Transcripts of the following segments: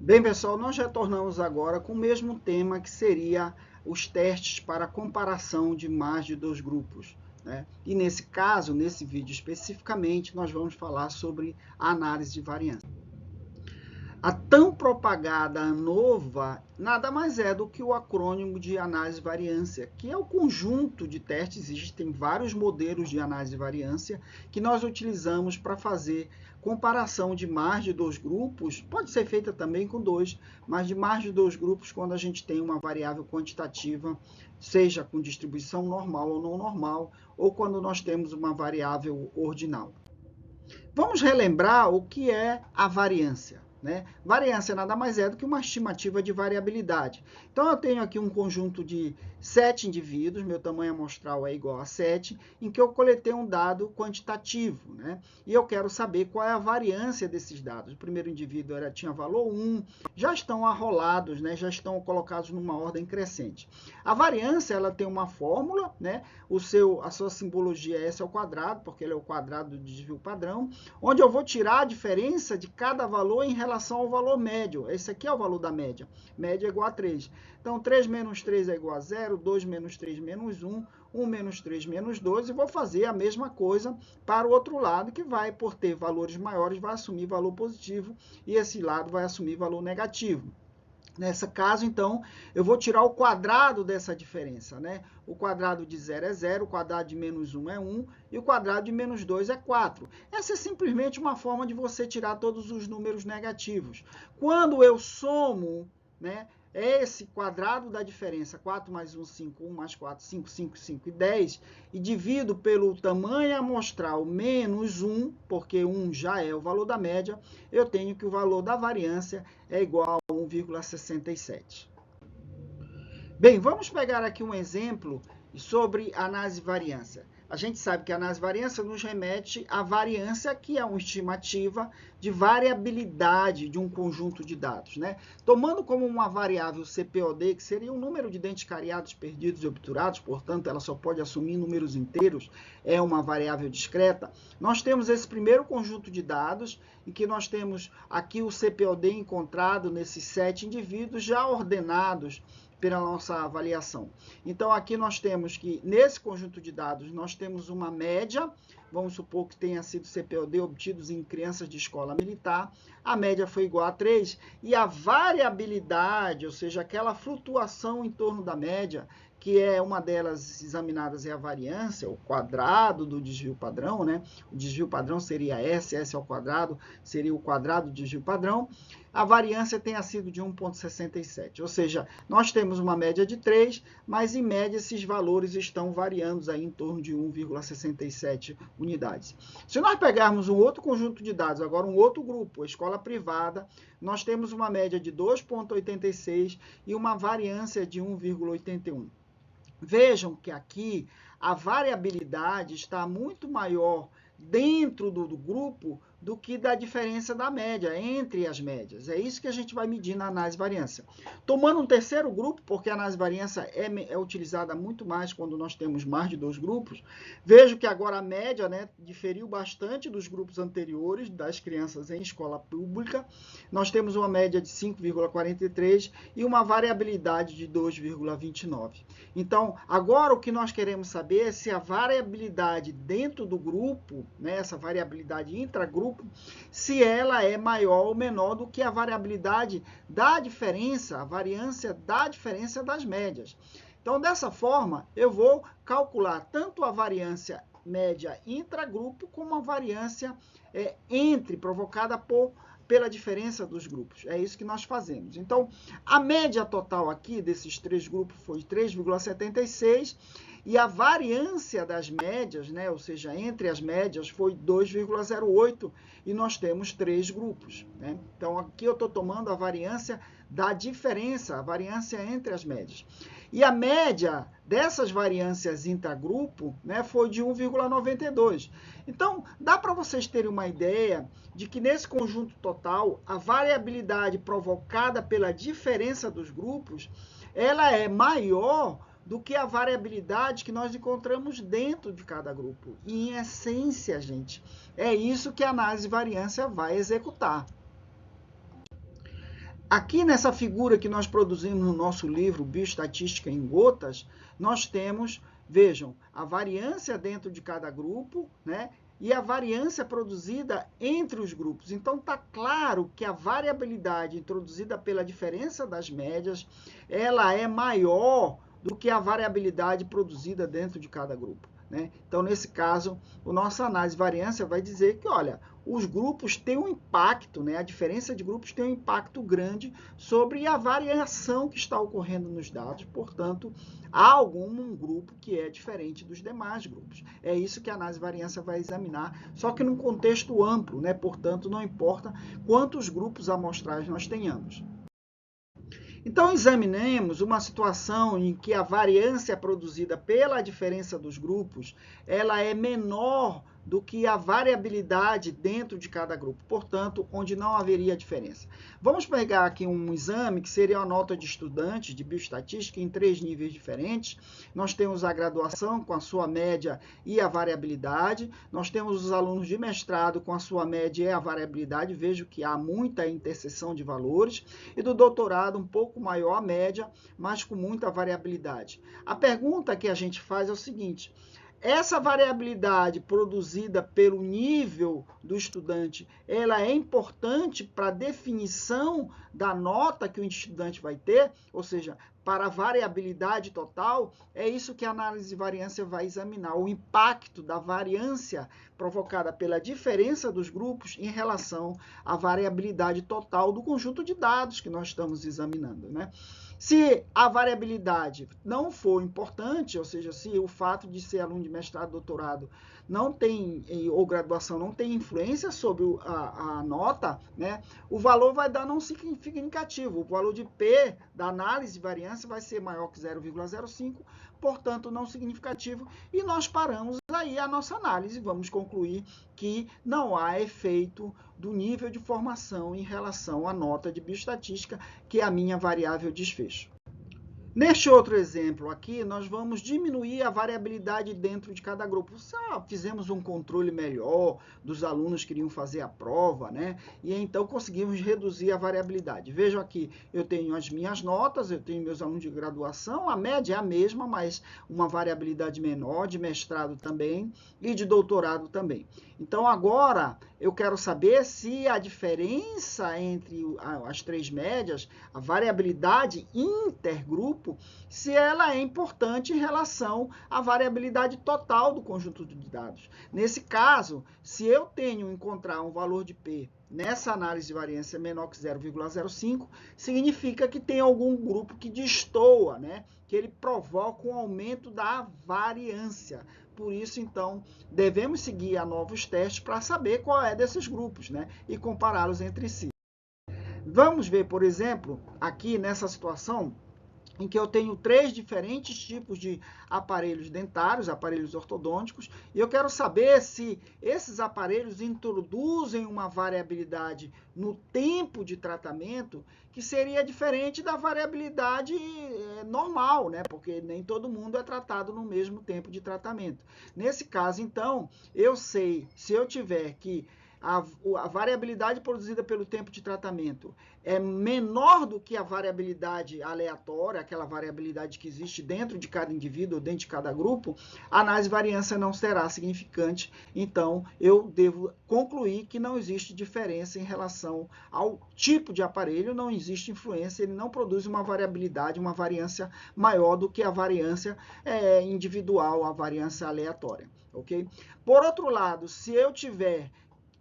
Bem, pessoal, nós retornamos agora com o mesmo tema que seria os testes para comparação de mais de dois grupos, né? E nesse caso, nesse vídeo especificamente, nós vamos falar sobre a análise de variância. A tão propagada ANOVA nada mais é do que o acrônimo de análise de variância, que é o conjunto de testes. Existem vários modelos de análise de variância que nós utilizamos para fazer comparação de mais de dois grupos. Pode ser feita também com dois, mas de mais de dois grupos quando a gente tem uma variável quantitativa, seja com distribuição normal ou não normal, ou quando nós temos uma variável ordinal. Vamos relembrar o que é a variância. Né? Variância nada mais é do que uma estimativa de variabilidade. Então, eu tenho aqui um conjunto de 7 indivíduos, meu tamanho amostral é igual a 7, em que eu coletei um dado quantitativo, né? E eu quero saber qual é a variância desses dados. O primeiro indivíduo tinha valor 1, já estão arrolados, né? Já estão colocados numa ordem crescente. A variância ela tem uma fórmula, né? A sua simbologia é S ao quadrado, porque ele é o quadrado do desvio padrão, onde eu vou tirar a diferença de cada valor em relação ao valor médio. Esse aqui é o valor da média. Média é igual a 3. Então, 3 menos 3 é igual a 0, 2 menos 3 menos 1, 1 menos 3 menos 2, e vou fazer a mesma coisa para o outro lado, que vai, por ter valores maiores, vai assumir valor positivo, e esse lado vai assumir valor negativo. Nesse caso, então, eu vou tirar o quadrado dessa diferença, né? O quadrado de 0 é 0, o quadrado de menos 1 é 1, e o quadrado de menos 2 é 4. Essa é simplesmente uma forma de você tirar todos os números negativos. Quando eu somo, né, esse quadrado da diferença, 4 mais 1, 5, 1 mais 4, 5, 5, 5 e 10, e divido pelo tamanho amostral menos 1, porque 1 já é o valor da média, eu tenho que o valor da variância é igual a 1,67. Bem, vamos pegar aqui um exemplo sobre análise de variância. A gente sabe que a análise de variância nos remete à variância, que é uma estimativa de variabilidade de um conjunto de dados, né? Tomando como uma variável CPOD, que seria o número de dentes cariados, perdidos e obturados, portanto, ela só pode assumir números inteiros, é uma variável discreta. Nós temos esse primeiro conjunto de dados, em que nós temos aqui o CPOD encontrado nesses 7 indivíduos já ordenados pela nossa avaliação. Então, aqui nós temos que, nesse conjunto de dados, nós temos uma média, vamos supor que tenha sido CPOD obtidos em crianças de escola militar, a média foi igual a 3, e a variabilidade, ou seja, aquela flutuação em torno da média, que é uma delas examinadas é a variância, o quadrado do desvio padrão, né? O desvio padrão seria S ao quadrado, seria o quadrado do desvio padrão. A variância tenha sido de 1,67, ou seja, nós temos uma média de 3, mas em média esses valores estão variando aí em torno de 1,67 unidades. Se nós pegarmos um outro conjunto de dados, agora um outro grupo, a escola privada, nós temos uma média de 2,86 e uma variância de 1,81. Vejam que aqui a variabilidade está muito maior dentro do grupo do que da diferença da média, entre as médias. É isso que a gente vai medir na análise de variância. Tomando um terceiro grupo, porque a análise de variância é utilizada muito mais quando nós temos mais de dois grupos, vejo que agora a média, né, diferiu bastante dos grupos anteriores, das crianças em escola pública. Nós temos uma média de 5,43 e uma variabilidade de 2,29. Então, agora o que nós queremos saber é se a variabilidade dentro do grupo, né, essa variabilidade intragrupo, se ela é maior ou menor do que a variabilidade da diferença, a variância da diferença das médias. Então, dessa forma, eu vou calcular tanto a variância média intragrupo como a variância provocada pela diferença dos grupos. É isso que nós fazemos. Então, a média total aqui desses três grupos foi 3,76 e a variância das médias, né, ou seja, entre as médias, foi 2,08 e nós temos 3 grupos. Né? Então, aqui eu estou tomando a variância da diferença, a variância entre as médias. E a média dessas variâncias intragrupo, né, foi de 1,92. Então, dá para vocês terem uma ideia de que nesse conjunto total, a variabilidade provocada pela diferença dos grupos, ela é maior do que a variabilidade que nós encontramos dentro de cada grupo. E, em essência, gente, é isso que a análise de variância vai executar. Aqui nessa figura que nós produzimos no nosso livro Bioestatística em Gotas, nós temos, vejam, a variância dentro de cada grupo, né? E a variância produzida entre os grupos. Então, está claro que a variabilidade introduzida pela diferença das médias, ela é maior do que a variabilidade produzida dentro de cada grupo, né? Então, nesse caso, a nossa análise de variância vai dizer que, olha, os grupos têm um impacto, né? A diferença de grupos tem um impacto grande sobre a variação que está ocorrendo nos dados, portanto, há algum grupo que é diferente dos demais grupos. É isso que a análise de variância vai examinar, só que num contexto amplo, né? Portanto, não importa quantos grupos amostrais nós tenhamos. Então, examinemos uma situação em que a variância produzida pela diferença dos grupos, ela é menor do que a variabilidade dentro de cada grupo, portanto, onde não haveria diferença. Vamos pegar aqui um exame que seria a nota de estudante de bioestatística em 3 níveis diferentes. Nós temos a graduação com a sua média e a variabilidade. Nós temos os alunos de mestrado com a sua média e a variabilidade. Vejo que há muita interseção de valores. E do doutorado, um pouco maior a média, mas com muita variabilidade. A pergunta que a gente faz é o seguinte: essa variabilidade produzida pelo nível do estudante, ela é importante para a definição da nota que o estudante vai ter, ou seja, para a variabilidade total. É isso que a análise de variância vai examinar, o impacto da variância provocada pela diferença dos grupos em relação à variabilidade total do conjunto de dados que nós estamos examinando, né? Se a variabilidade não for importante, ou seja, se o fato de ser aluno de mestrado, doutorado, não tem, ou graduação, não tem influência sobre a nota, né, o valor vai dar não significativo. O valor de P da análise de variância vai ser maior que 0,05, portanto, não significativo, e nós paramos aí a nossa análise. Vamos concluir que não há efeito do nível de formação em relação à nota de bioestatística, que é a minha variável desfecho. Neste outro exemplo aqui, nós vamos diminuir a variabilidade dentro de cada grupo. Só fizemos um controle melhor dos alunos que iriam fazer a prova, né? E então conseguimos reduzir a variabilidade. Vejam aqui, eu tenho as minhas notas, eu tenho meus alunos de graduação, a média é a mesma, mas uma variabilidade menor, de mestrado também e de doutorado também. Então, agora, eu quero saber se a diferença entre as 3 médias, a variabilidade intergrupo, se ela é importante em relação à variabilidade total do conjunto de dados. Nesse caso, se eu tenho encontrar um valor de P nessa análise de variância menor que 0,05, significa que tem algum grupo que destoa, né? Que ele provoca um aumento da variância. Por isso, então, devemos seguir a novos testes para saber qual é desses grupos, né? E compará-los entre si. Vamos ver, por exemplo, aqui nessa situação, em que eu tenho 3 diferentes tipos de aparelhos dentários, aparelhos ortodônticos, e eu quero saber se esses aparelhos introduzem uma variabilidade no tempo de tratamento que seria diferente da variabilidade normal, né? Porque nem todo mundo é tratado no mesmo tempo de tratamento. Nesse caso, então, eu sei, se eu tiver que a variabilidade produzida pelo tempo de tratamento é menor do que a variabilidade aleatória, aquela variabilidade que existe dentro de cada indivíduo ou dentro de cada grupo, a análise de variância não será significante. Então, eu devo concluir que não existe diferença em relação ao tipo de aparelho, não existe influência, ele não produz uma variabilidade, uma variância maior do que a variância individual, a variância aleatória, ok? Por outro lado, se eu tiver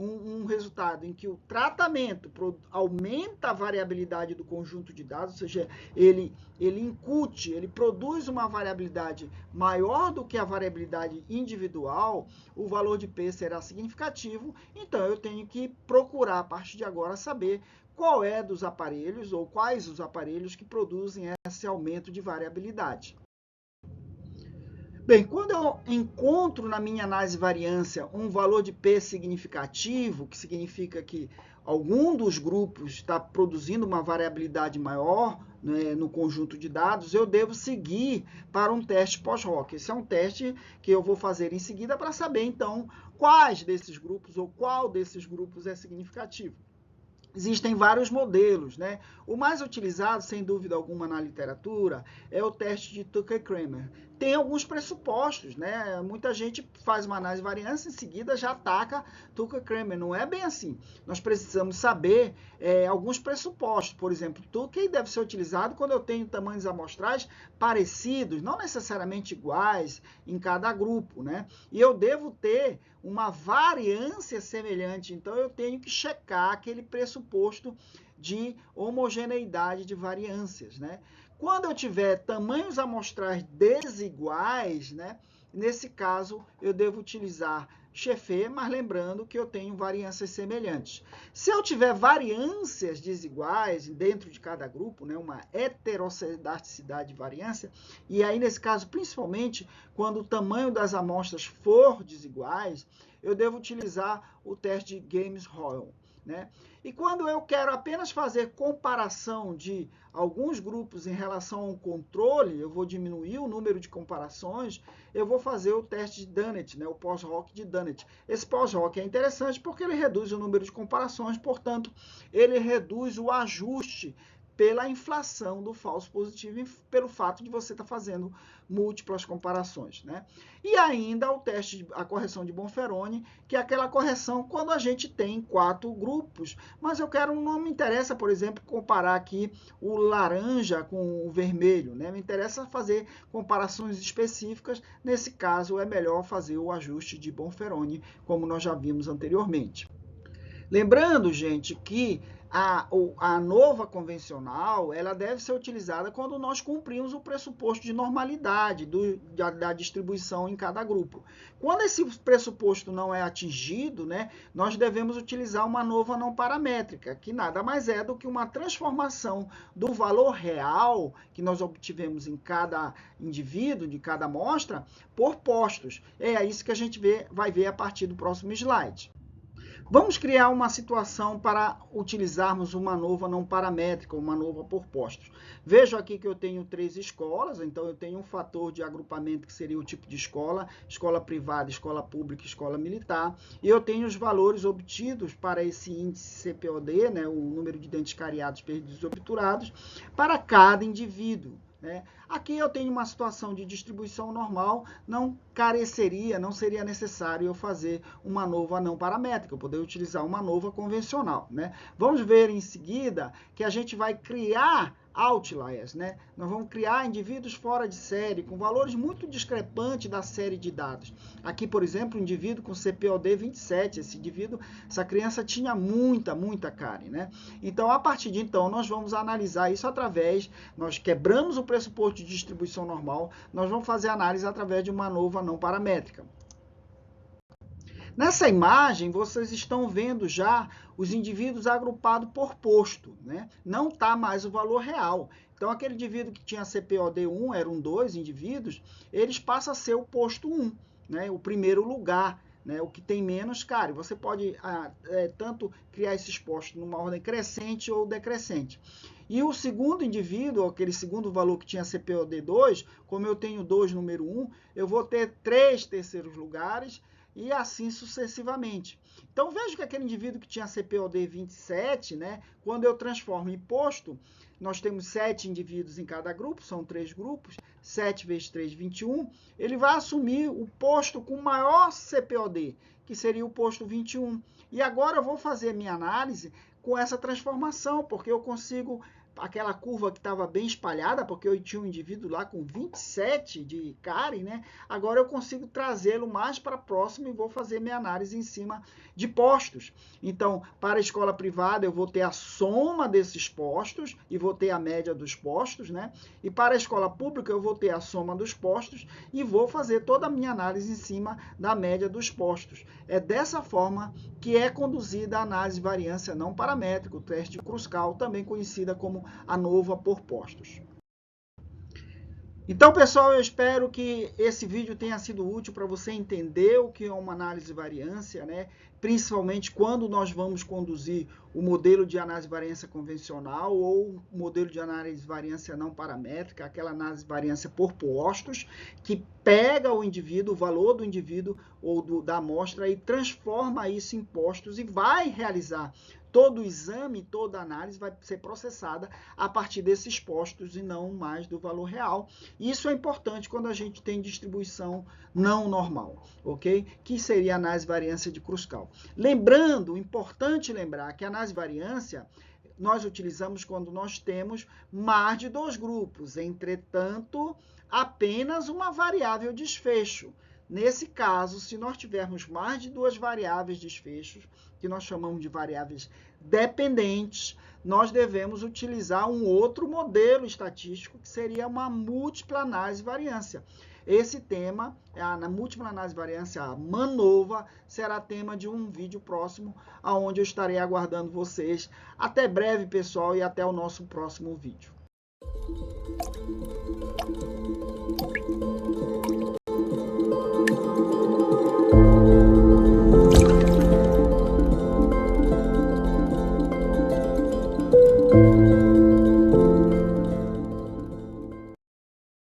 um resultado em que o tratamento aumenta a variabilidade do conjunto de dados, ou seja, ele incute, ele produz uma variabilidade maior do que a variabilidade individual, o valor de P será significativo, então eu tenho que procurar, a partir de agora, saber qual é dos aparelhos ou quais os aparelhos que produzem esse aumento de variabilidade. Bem, quando eu encontro na minha análise de variância um valor de P significativo, que significa que algum dos grupos está produzindo uma variabilidade maior, né, no conjunto de dados, eu devo seguir para um teste pós-hoc. Esse é um teste que eu vou fazer em seguida para saber, então, quais desses grupos ou qual desses grupos é significativo. Existem vários modelos, né? O mais utilizado, sem dúvida alguma, na literatura é o teste de Tucker-Kramer. Tem alguns pressupostos, né? Muita gente faz uma análise de variância e em seguida já ataca Tucker-Kramer. Não é bem assim. Nós precisamos saber alguns pressupostos. Por exemplo, Tucker deve ser utilizado quando eu tenho tamanhos amostrais parecidos, não necessariamente iguais em cada grupo, né? E eu devo ter uma variância semelhante. Então, eu tenho que checar aquele pressuposto de homogeneidade de variâncias, né? Quando eu tiver tamanhos amostrais desiguais, né? Nesse caso, eu devo utilizar Sheffer, mas lembrando que eu tenho variâncias semelhantes. Se eu tiver variâncias desiguais dentro de cada grupo, né, uma heterocedicidade de variância, e aí nesse caso, principalmente, quando o tamanho das amostras for desiguais, eu devo utilizar o teste de James-Hoyle, né? E quando eu quero apenas fazer comparação de alguns grupos em relação a um controle, eu vou diminuir o número de comparações, eu vou fazer o teste de Dunnett, né, o post-hoc de Dunnett. Esse post-hoc é interessante porque ele reduz o número de comparações, portanto, ele reduz o ajuste pela inflação do falso positivo, pelo fato de você estar fazendo múltiplas comparações, né? E ainda o teste, a correção de Bonferroni, que é aquela correção quando a gente tem 4 grupos, mas eu quero, não me interessa, por exemplo, comparar aqui o laranja com o vermelho, né? Me interessa fazer comparações específicas, nesse caso é melhor fazer o ajuste de Bonferroni, como nós já vimos anteriormente. Lembrando, gente, que a ANOVA convencional ela deve ser utilizada quando nós cumprimos o pressuposto de normalidade da distribuição em cada grupo. Quando esse pressuposto não é atingido, né, nós devemos utilizar uma ANOVA não paramétrica, que nada mais é do que uma transformação do valor real que nós obtivemos em cada indivíduo, de cada amostra, por postos. É isso que a gente vai ver a partir do próximo slide. Vamos criar uma situação para utilizarmos uma ANOVA não paramétrica, uma ANOVA por postos. Vejo aqui que eu tenho 3 escolas, então eu tenho um fator de agrupamento que seria o tipo de escola, escola privada, escola pública, escola militar, e eu tenho os valores obtidos para esse índice CPOD, né, o número de dentes cariados, perdidos e obturados, para cada indivíduo, né? Aqui eu tenho uma situação de distribuição normal, não seria necessário eu fazer uma ANOVA não paramétrica, eu poderia utilizar uma ANOVA convencional, né? Vamos ver em seguida que a gente vai criar outliers, né? Nós vamos criar indivíduos fora de série, com valores muito discrepantes da série de dados. Aqui, por exemplo, um indivíduo com CPOD 27, essa criança tinha muita cárie, né? Então, a partir de então, nós vamos analisar isso nós quebramos o pressuposto de distribuição normal, nós vamos fazer análise através de uma ANOVA não paramétrica. Nessa imagem, vocês estão vendo já os indivíduos agrupados por posto, né? Não está mais o valor real. Então, aquele indivíduo que tinha CPOD 1, eram 2 indivíduos, eles passam a ser o posto 1, né? O primeiro lugar, né? O que tem menos cárie. Você pode tanto criar esses postos numa ordem crescente ou decrescente. E o segundo indivíduo, aquele segundo valor que tinha CPOD 2, como eu tenho 2 número 1, eu vou ter 3 terceiros lugares, e assim sucessivamente. Então, veja que aquele indivíduo que tinha CPOD 27, né, quando eu transformo em posto, nós temos 7 indivíduos em cada grupo, são 3 grupos, 7 vezes 3, 21, ele vai assumir o posto com maior CPOD, que seria o posto 21. E agora eu vou fazer minha análise com essa transformação, porque eu consigo aquela curva que estava bem espalhada, porque eu tinha um indivíduo lá com 27 de cárie, né? Agora eu consigo trazê-lo mais para próximo e vou fazer minha análise em cima de postos. Então, para a escola privada, eu vou ter a soma desses postos e vou ter a média dos postos, né? E para a escola pública, eu vou ter a soma dos postos e vou fazer toda a minha análise em cima da média dos postos. É dessa forma que é conduzida a análise de variância não paramétrica, o teste de Kruskal, também conhecida como ANOVA por postos. Então, pessoal, eu espero que esse vídeo tenha sido útil para você entender o que é uma análise de variância, né? principalmente quando nós vamos conduzir o modelo de análise de variância convencional ou o modelo de análise de variância não paramétrica, aquela análise de variância por postos, que pega o indivíduo, o valor do indivíduo ou da amostra e transforma isso em postos e vai realizar todo o exame, toda a análise vai ser processada a partir desses postos e não mais do valor real. Isso é importante quando a gente tem distribuição não normal, ok? Que seria a análise de variância de Kruskal. Lembrando, importante lembrar que a análise de variância nós utilizamos quando nós temos mais de 2 grupos, entretanto, apenas uma variável desfecho. Nesse caso, se nós tivermos mais de 2 variáveis desfechos, que nós chamamos de variáveis dependentes, nós devemos utilizar um outro modelo estatístico, que seria uma múltipla análise de variância. Esse tema, na múltipla análise de variância, a MANOVA, será tema de um vídeo próximo, onde eu estarei aguardando vocês. Até breve, pessoal, e até o nosso próximo vídeo.